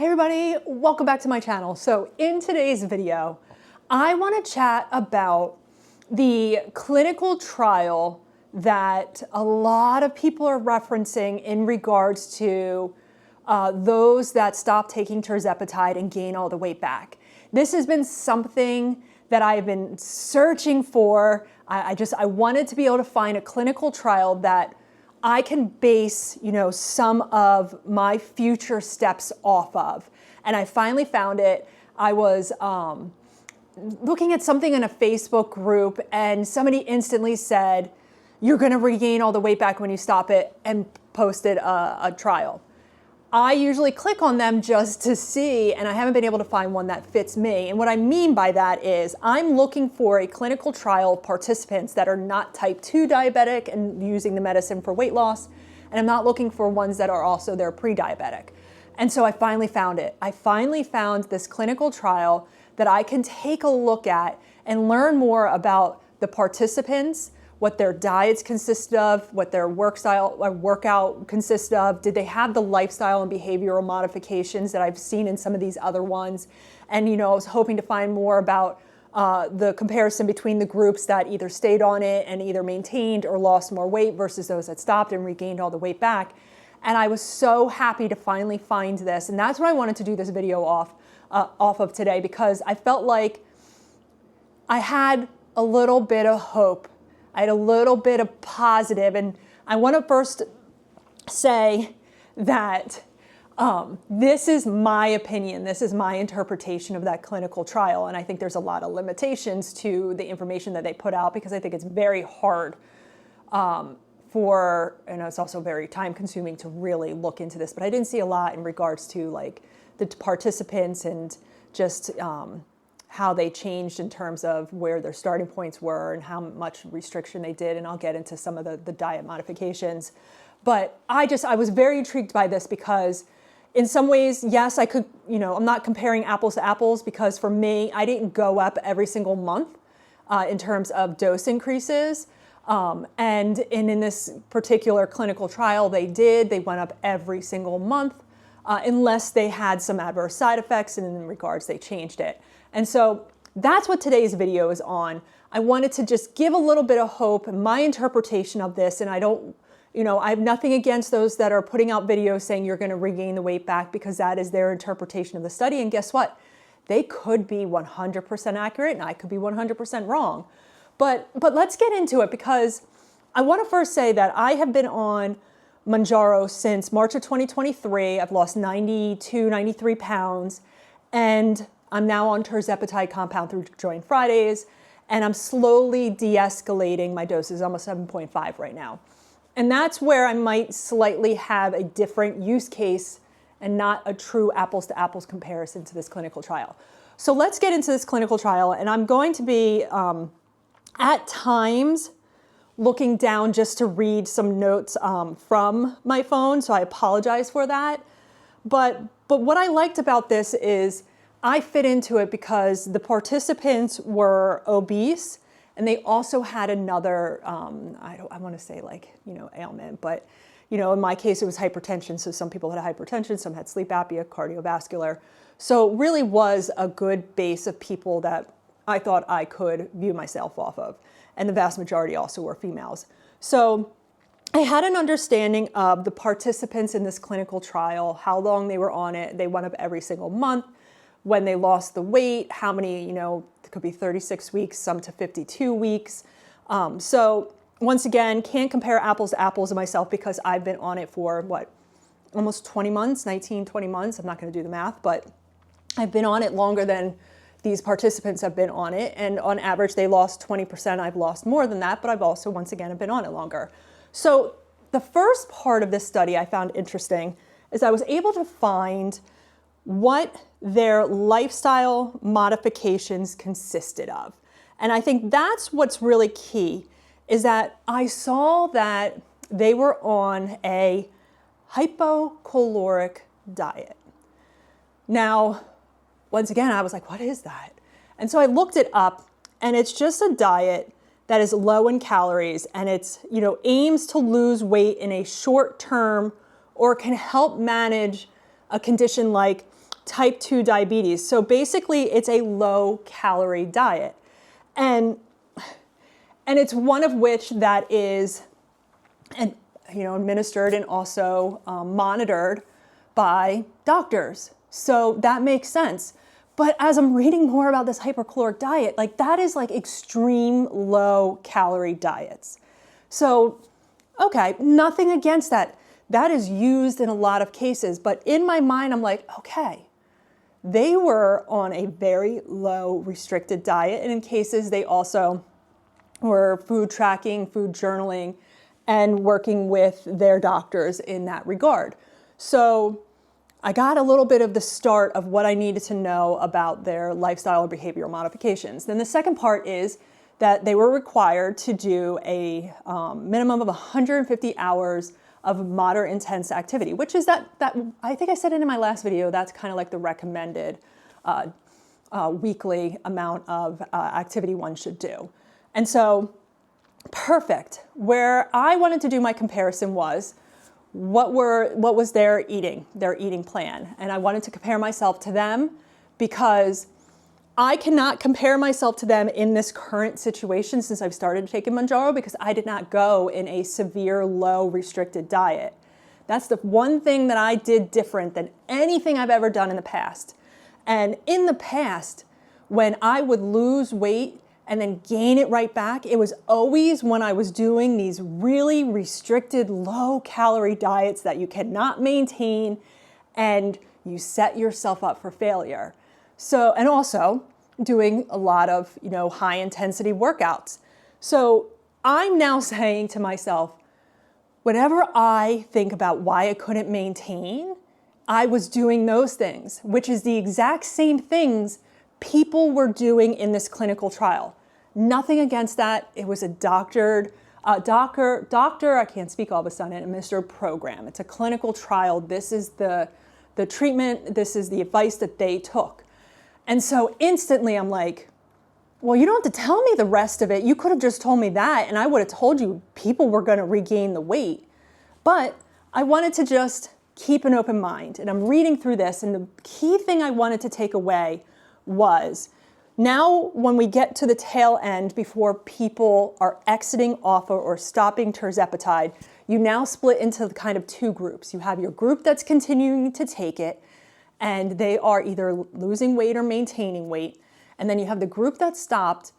Hey everybody, welcome back to my channel. So in today's video, I want to chat about the clinical trial that a lot of people are referencing in regards to those that stop taking Tirzepitide and gain all the weight back. This has been something that I've been searching for. I wanted to be able to find a clinical trial that I can base, some of my future steps off of. And I finally found it. I was looking at something in a Facebook group and somebody instantly said, you're gonna regain all the weight back when you stop it, and posted a trial. I usually click on them just to see, and I haven't been able to find one that fits me. And what I mean by that is I'm looking for a clinical trial of participants that are not type 2 diabetic and using the medicine for weight loss. And I'm not looking for ones that are also they're pre-diabetic. And so I finally found it. I finally found this clinical trial that I can take a look at and learn more about the participants, what their diets consist of, what their workout consists of. Did they have the lifestyle and behavioral modifications that I've seen in some of these other ones? And I was hoping to find more about the comparison between the groups that either stayed on it and either maintained or lost more weight versus those that stopped and regained all the weight back. And I was so happy to finally find this. And that's what I wanted to do this video off of today, because I felt like I had a little bit of hope. I had a little bit of positive, and I want to first say that this is my opinion. This is my interpretation of that clinical trial, and I think there's a lot of limitations to the information that they put out, because I think it's very hard and it's also very time-consuming to really look into this. But I didn't see a lot in regards to like the participants and just how they changed in terms of where their starting points were and how much restriction they did. And I'll get into some of the diet modifications. But I was very intrigued by this because in some ways, yes, I could, I'm not comparing apples to apples, because for me, I didn't go up every single month in terms of dose increases. And in this particular clinical trial, they went up every single month unless they had some adverse side effects, and in regards, they changed it. And so that's what today's video is on. I wanted to just give a little bit of hope and my interpretation of this. And I have nothing against those that are putting out videos saying you're going to regain the weight back, because that is their interpretation of the study. And guess what? They could be 100% accurate and I could be 100% wrong. But let's get into it, because I want to first say that I have been on Mounjaro since March of 2023. I've lost 93 pounds, and I'm now on Tirzepitide compound through Join Fridays, and I'm slowly de-escalating my doses, almost 7.5 right now. And that's where I might slightly have a different use case and not a true apples to apples comparison to this clinical trial. So let's get into this clinical trial, and I'm going to be at times looking down just to read some notes from my phone, so I apologize for that. But what I liked about this is I fit into it because the participants were obese, and they also had another, I want to say ailment, but in my case it was hypertension. So some people had hypertension, some had sleep apnea, cardiovascular. So it really was a good base of people that I thought I could view myself off of. And the vast majority also were females. So I had an understanding of the participants in this clinical trial, how long they were on it. They went up every single month. When they lost the weight, how many, it could be 36 weeks, some to 52 weeks. So once again, can't compare apples to apples to myself, because I've been on it for almost 20 months, 19, 20 months. I'm not going to do the math, but I've been on it longer than these participants have been on it. And on average, they lost 20%. I've lost more than that, but I've also, once again, have been on it longer. So the first part of this study I found interesting is I was able to find what their lifestyle modifications consisted of. And I think that's what's really key, is that I saw that they were on a hypocaloric diet. Now, once again, I was like, what is that? And so I looked it up, and it's just a diet that is low in calories, and it's, aims to lose weight in a short term, or can help manage a condition like type 2 diabetes. So basically it's a low calorie diet. And it's one of which that is administered and also monitored by doctors. So that makes sense. But as I'm reading more about this hypercaloric diet, like that is like extreme low calorie diets. So, okay, nothing against that. That is used in a lot of cases. But in my mind, I'm like, okay, they were on a very low restricted diet. And in cases, they also were food tracking, food journaling, and working with their doctors in that regard. So I got a little bit of the start of what I needed to know about their lifestyle or behavioral modifications. Then the second part is that they were required to do a minimum of 150 hours of moderate intense activity, which is that I think I said it in my last video, that's kind of like the recommended weekly amount of activity one should do. And so, perfect. Where I wanted to do my comparison was, what was their eating plan. And I wanted to compare myself to them because I cannot compare myself to them in this current situation since I've started taking Mounjaro, because I did not go in a severe low restricted diet. That's the one thing that I did different than anything I've ever done in the past. And in the past, when I would lose weight and then gain it right back, it was always when I was doing these really restricted low calorie diets that you cannot maintain and you set yourself up for failure. So, and also doing a lot of, high intensity workouts. So I'm now saying to myself, whenever I think about why I couldn't maintain, I was doing those things, which is the exact same things people were doing in this clinical trial. Nothing against that. It was a doctor, I can't speak all of a sudden, administered program. It's a clinical trial. This is the treatment. This is the advice that they took. And so instantly I'm like, well, you don't have to tell me the rest of it. You could have just told me that, and I would have told you people were going to regain the weight. But I wanted to just keep an open mind. And I'm reading through this, and the key thing I wanted to take away was, now when we get to the tail end before people are exiting off or stopping Tirzepitide, you now split into kind of two groups. You have your group that's continuing to take it, and they are either losing weight or maintaining weight. And then you have the group that stopped,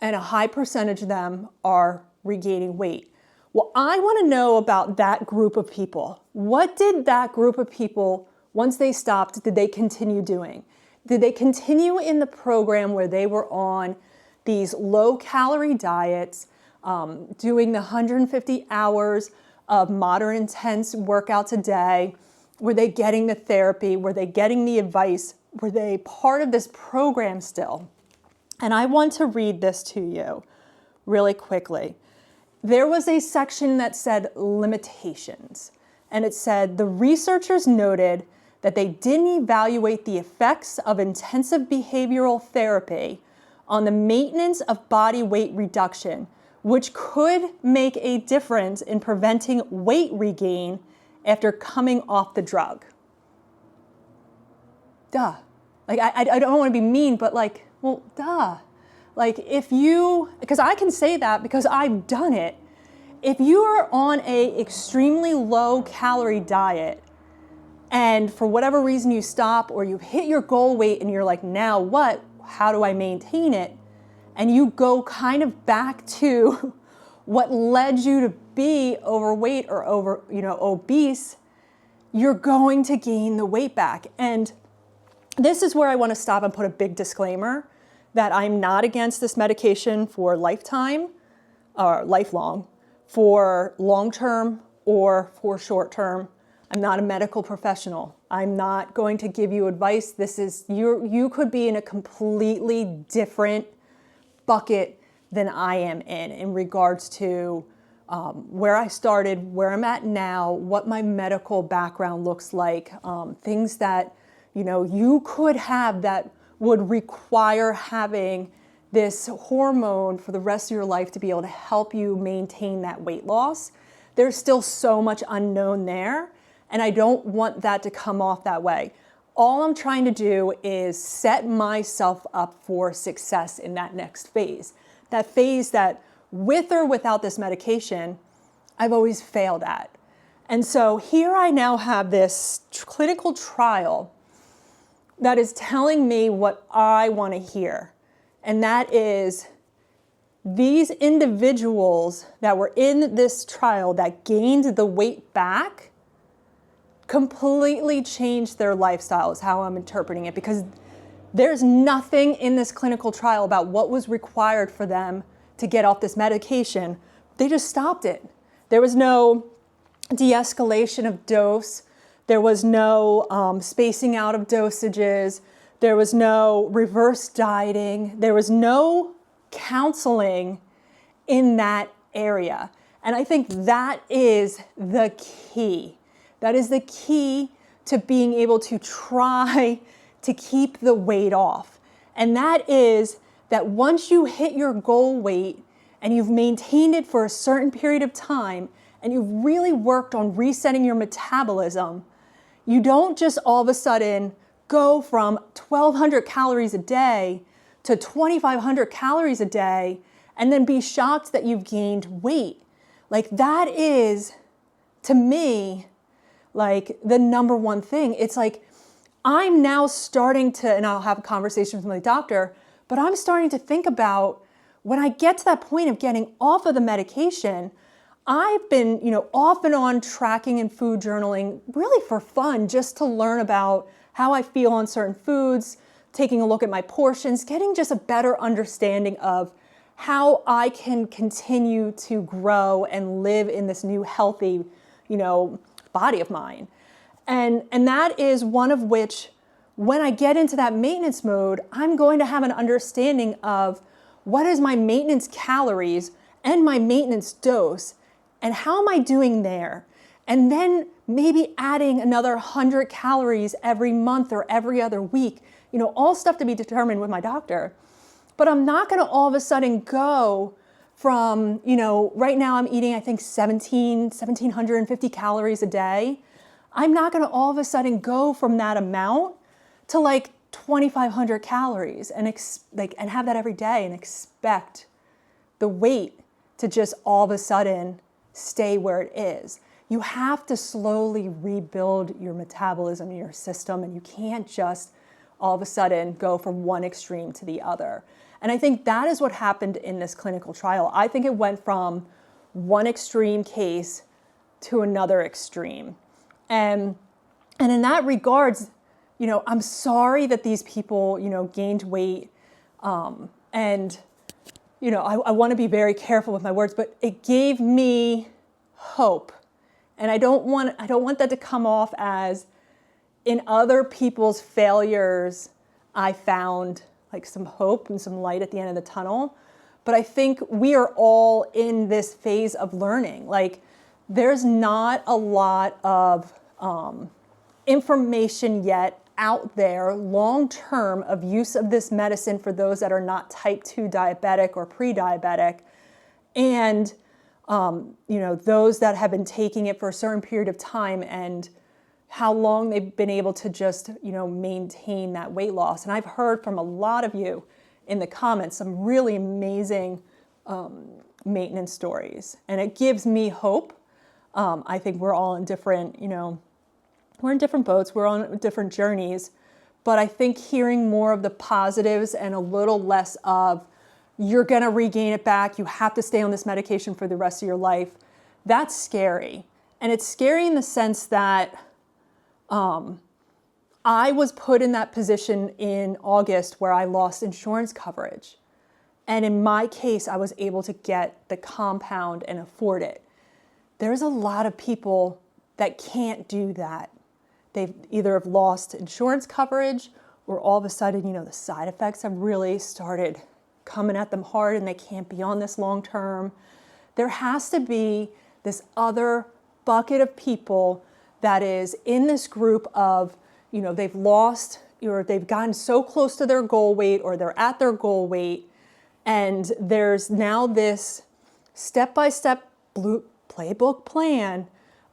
and a high percentage of them are regaining weight. Well, I want to know about that group of people. What did that group of people, once they stopped, did they continue doing? Did they continue in the program where they were on these low-calorie diets, doing the 150 hours of moderate intense workouts a day? Were they getting the therapy? Were they getting the advice? Were they part of this program still? And I want to read this to you really quickly. There was a section that said limitations, and it said the researchers noted that they didn't evaluate the effects of intensive behavioral therapy on the maintenance of body weight reduction, which could make a difference in preventing weight regain after coming off the drug. Duh. Like, I don't want to be mean, but like, well, duh. Like, because I can say that because I've done it. If you are on a extremely low calorie diet, and for whatever reason you stop or you hit your goal weight and you're like, now what? How do I maintain it? And you go kind of back to what led you to be overweight or obese, you're going to gain the weight back. And this is where I want to stop and put a big disclaimer that I'm not against this medication for lifetime or lifelong, for long-term or for short-term. I'm not a medical professional. I'm not going to give you advice. You could be in a completely different bucket than I am in regards to where I started, where I'm at now, what my medical background looks like, things that you could have that would require having this hormone for the rest of your life to be able to help you maintain that weight loss. There's still so much unknown there. And I don't want that to come off that way. all I'm trying to do is set myself up for success in that next phase. That phase that with or without this medication, I've always failed at. And so here I now have this clinical trial that is telling me what I want to hear. And that is these individuals that were in this trial that gained the weight back completely changed their lifestyle, is how I'm interpreting it, because there's nothing in this clinical trial about what was required for them to get off this medication. They just stopped it. There was no de-escalation of dose. There was no spacing out of dosages. There was no reverse dieting. There was no counseling in that area. And I think that is the key. That is the key to being able to try to keep the weight off. And that is that once you hit your goal weight and you've maintained it for a certain period of time and you've really worked on resetting your metabolism, you don't just all of a sudden go from 1,200 calories a day to 2,500 calories a day and then be shocked that you've gained weight. Like, that is, to me, like the number one thing. It's like, I'm now starting to, and I'll have conversations with my doctor, but I'm starting to think about when I get to that point of getting off of the medication, I've been, off and on tracking and food journaling really for fun, just to learn about how I feel on certain foods, taking a look at my portions, getting just a better understanding of how I can continue to grow and live in this new healthy, body of mine. And that is one of which, when I get into that maintenance mode, I'm going to have an understanding of what is my maintenance calories and my maintenance dose, and how am I doing there? And then maybe adding another 100 calories every month or every other week, all stuff to be determined with my doctor. But I'm not going to all of a sudden go from, right now I'm eating, I think 1,750 calories a day. I'm not going to all of a sudden go from that amount to like 2,500 calories and have that every day and expect the weight to just all of a sudden stay where it is. You have to slowly rebuild your metabolism in your system, and you can't just all of a sudden go from one extreme to the other. And I think that is what happened in this clinical trial. I think it went from one extreme case to another extreme. And in that regards, I'm sorry that these people, gained weight. And, I want to be very careful with my words, but it gave me hope. And I don't want that to come off as in other people's failures, I found like some hope and some light at the end of the tunnel. But I think we are all in this phase of learning. Like, there's not a lot of information yet out there long-term of use of this medicine for those that are not type 2 diabetic or pre-diabetic. And, those that have been taking it for a certain period of time and how long they've been able to just, maintain that weight loss. And I've heard from a lot of you in the comments some really amazing maintenance stories. And it gives me hope. I think we're all in different, we're in different boats, we're on different journeys. But I think hearing more of the positives and a little less of, you're gonna regain it back, you have to stay on this medication for the rest of your life, that's scary. And it's scary in the sense that I was put in that position in August where I lost insurance coverage. And in my case, I was able to get the compound and afford it. There's a lot of people that can't do that. They've either have lost insurance coverage or all of a sudden, the side effects have really started coming at them hard and they can't be on this long term. There has to be this other bucket of people that is in this group of, they've lost or they've gotten so close to their goal weight or they're at their goal weight. And there's now this step-by-step playbook plan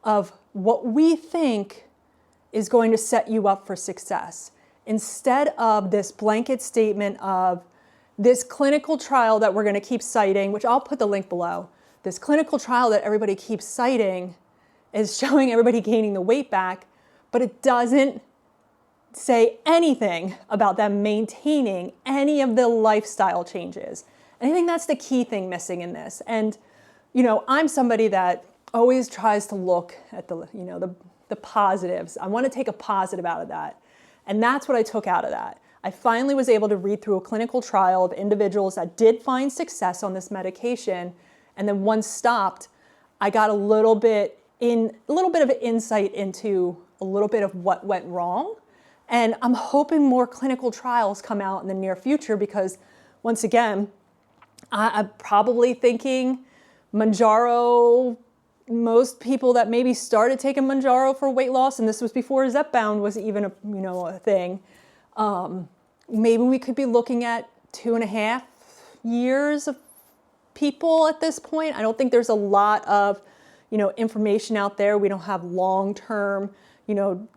of what we think is going to set you up for success. Instead of this blanket statement of this clinical trial that we're going to keep citing, which I'll put the link below, this clinical trial that everybody keeps citing is showing everybody gaining the weight back, but it doesn't say anything about them maintaining any of the lifestyle changes. And I think that's the key thing missing in this. And, you know, I'm somebody that always tries to look at the, you know, the positives. I want to take a positive out of that. And that's what I took out of that. I finally was able to read through a clinical trial of individuals that did find success on this medication. And then once stopped, I got a little bit of insight into a little bit of what went wrong. And I'm hoping more clinical trials come out in the near future because, once again, I'm probably thinking Mounjaro, most people that maybe started taking Mounjaro for weight loss, and this was before Zepbound was even a thing, maybe we could be looking at 2.5 years of people at this point. I don't think there's a lot of, information out there. We don't have long-term,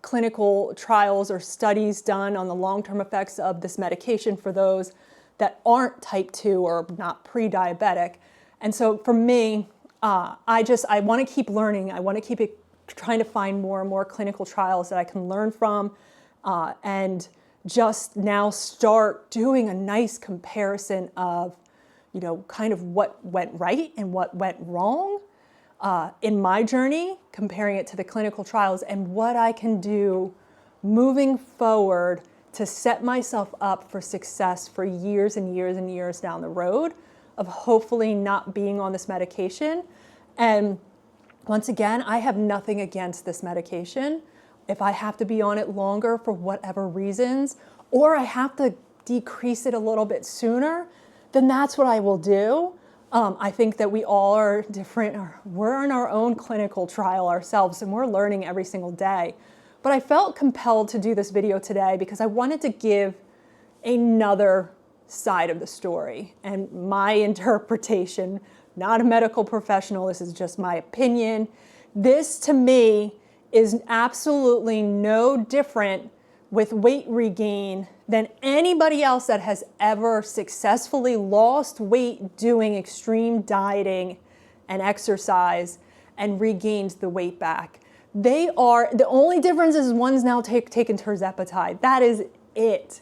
clinical trials or studies done on the long-term effects of this medication for those that aren't type 2 or not pre-diabetic. And so for me, I want to keep learning. I want to keep trying to find more and more clinical trials that I can learn from, and just now start doing a nice comparison of, kind of what went right and what went wrong in my journey, comparing it to the clinical trials and what I can do moving forward to set myself up for success for years and years and years down the road of hopefully not being on this medication. And once again, I have nothing against this medication. If I have to be on it longer for whatever reasons, or I have to decrease it a little bit sooner, then that's what I will do. I think that we all are different. We're in our own clinical trial ourselves, and we're learning every single day. But I felt compelled to do this video today because I wanted to give another side of the story and my interpretation. Not a medical professional, this is just my opinion. This to me is absolutely no different with weight regain than anybody else that has ever successfully lost weight doing extreme dieting and exercise and regained the weight back. The only difference is one's now taken Tirzepitide. That is it,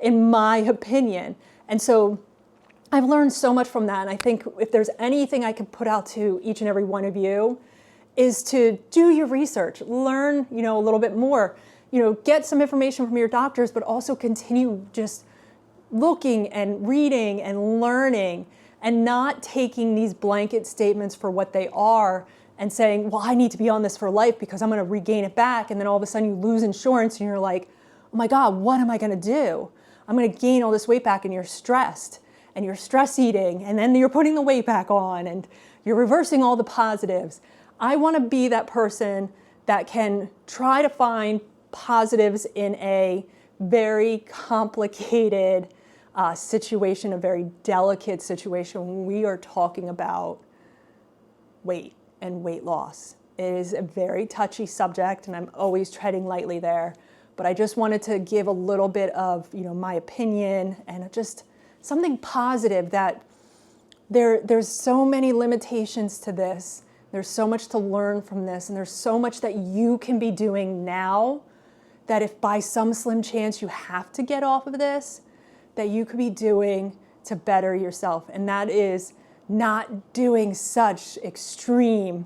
in my opinion. And so I've learned so much from that. And I think if there's anything I can put out to each and every one of you is to do your research, learn, a little bit more, get some information from your doctors, but also continue just looking and reading and learning and not taking these blanket statements for what they are and saying, well, I need to be on this for life because I'm going to regain it back. And then all of a sudden you lose insurance and you're like, oh my God, what am I going to do? I'm going to gain all this weight back, and you're stressed and you're stress eating, and then you're putting the weight back on and you're reversing all the positives. I want to be that person that can try to find positives in a very complicated situation, a very delicate situation when we are talking about weight and weight loss. It is a very touchy subject, and I'm always treading lightly there. But I just wanted to give a little bit of, my opinion and just something positive that there's so many limitations to this. There's so much to learn from this, and there's so much that you can be doing now that if by some slim chance you have to get off of this, that you could be doing to better yourself. And that is not doing such extreme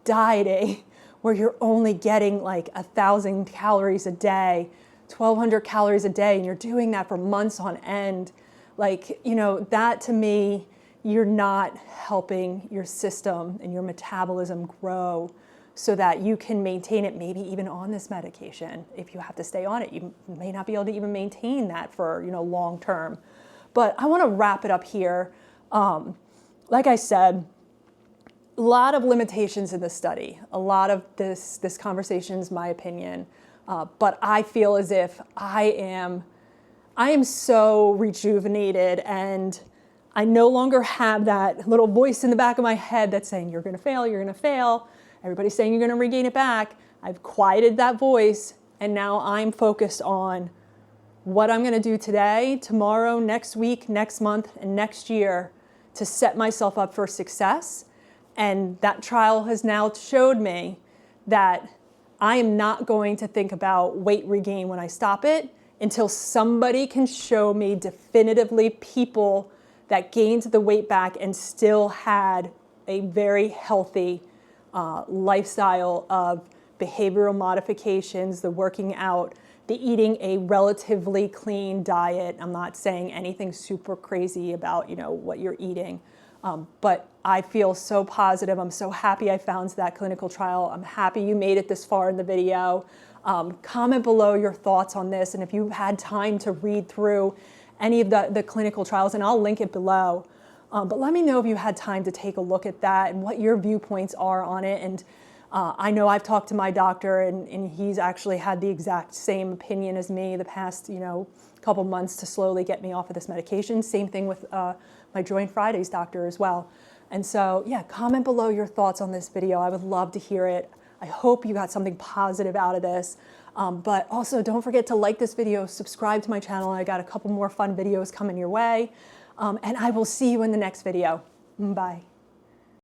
dieting where you're only getting like 1,000 calories a day, 1,200 calories a day, and you're doing that for months on end. Like, that to me, you're not helping your system and your metabolism grow so that you can maintain it, maybe even on this medication. If you have to stay on it, you may not be able to even maintain that for, long term. But I want to wrap it up here. Like I said, a lot of limitations in this study. A lot of this conversation is my opinion. But I feel as if I am so rejuvenated, and I no longer have that little voice in the back of my head that's saying, you're going to fail, you're going to fail. Everybody's saying you're going to regain it back. I've quieted that voice. And now I'm focused on what I'm going to do today, tomorrow, next week, next month, and next year to set myself up for success. And that trial has now showed me that I am not going to think about weight regain when I stop it until somebody can show me definitively people that gained the weight back and still had a very healthy lifestyle of behavioral modifications, the working out, the eating a relatively clean diet. I'm not saying anything super crazy about, what you're eating, but I feel so positive. I'm so happy I found that clinical trial. I'm happy you made it this far in the video. Comment below your thoughts on this, and if you've had time to read through any of the clinical trials, and I'll link it below. But let me know if you had time to take a look at that and what your viewpoints are on it. And I know I've talked to my doctor, and he's actually had the exact same opinion as me the past, couple months to slowly get me off of this medication. Same thing with my Joint Fridays doctor as well. And so, yeah, comment below your thoughts on this video. I would love to hear it. I hope you got something positive out of this. But also don't forget to like this video, subscribe to my channel. I got a couple more fun videos coming your way. And I will see you in the next video. Bye.